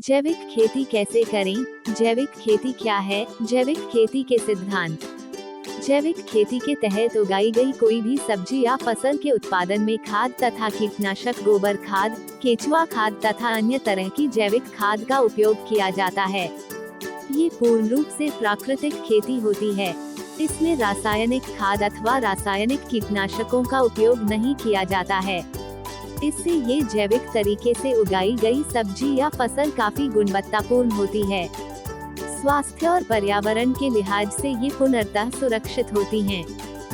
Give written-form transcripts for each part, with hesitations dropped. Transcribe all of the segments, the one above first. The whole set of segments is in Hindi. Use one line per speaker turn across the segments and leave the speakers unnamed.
जैविक खेती कैसे करें? जैविक खेती क्या है? जैविक खेती के सिद्धांत। जैविक खेती के तहत उगाई गई कोई भी सब्जी या फसल के उत्पादन में खाद तथा कीटनाशक, गोबर खाद, केचुआ खाद तथा अन्य तरह की जैविक खाद का उपयोग किया जाता है। ये पूर्ण रूप से प्राकृतिक खेती होती है। इसमें रासायनिक खाद अथवा रासायनिक कीटनाशकों का उपयोग नहीं किया जाता है। इससे ये जैविक तरीके से उगाई गई सब्जी या फसल काफी गुणवत्तापूर्ण होती है। स्वास्थ्य और पर्यावरण के लिहाज से ये पूर्णतः सुरक्षित होती हैं।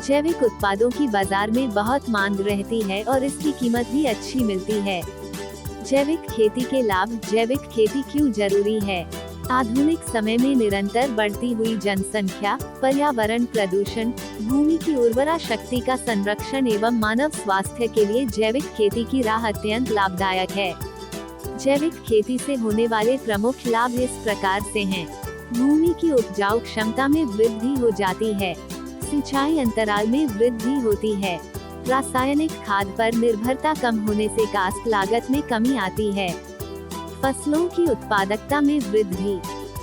जैविक उत्पादों की बाजार में बहुत मांग रहती है और इसकी कीमत भी अच्छी मिलती है। जैविक खेती के लाभ। जैविक खेती क्यों जरूरी है? आधुनिक समय में निरंतर बढ़ती हुई जनसंख्या, पर्यावरण प्रदूषण, भूमि की उर्वरा शक्ति का संरक्षण एवं मानव स्वास्थ्य के लिए जैविक खेती की राह अत्यंत लाभदायक है। जैविक खेती से होने वाले प्रमुख लाभ इस प्रकार से हैं। भूमि की उपजाऊ क्षमता में वृद्धि हो जाती है। सिंचाई अंतराल में वृद्धि होती है। रासायनिक खाद पर निर्भरता कम होने से कास्ट लागत में कमी आती है। फसलों की उत्पादकता में वृद्धि।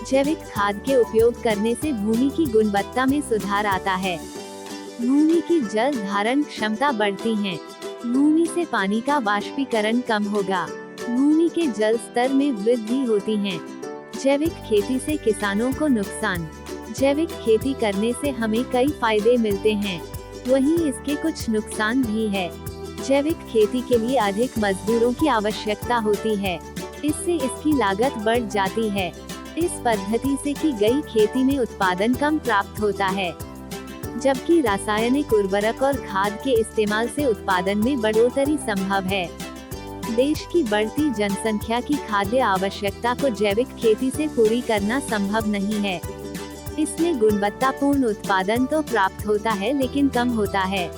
जैविक खाद के उपयोग करने से भूमि की गुणवत्ता में सुधार आता है। भूमि की जल धारण क्षमता बढ़ती है। भूमि से पानी का वाष्पीकरण कम होगा। भूमि के जल स्तर में वृद्धि होती है। जैविक खेती से किसानों को नुकसान। जैविक खेती करने से हमें कई फायदे मिलते हैं, वहीं इसके कुछ नुकसान भी है। जैविक खेती के लिए अधिक मजदूरों की आवश्यकता होती है। इससे इसकी लागत बढ़ जाती है। इस पद्धति से की गई खेती में उत्पादन कम प्राप्त होता है, जबकि रासायनिक उर्वरक और खाद के इस्तेमाल से उत्पादन में बढ़ोतरी संभव है। देश की बढ़ती जनसंख्या की खाद्य आवश्यकता को जैविक खेती से पूरी करना संभव नहीं है। इसमें गुणवत्तापूर्ण उत्पादन तो प्राप्त होता है, लेकिन कम होता है।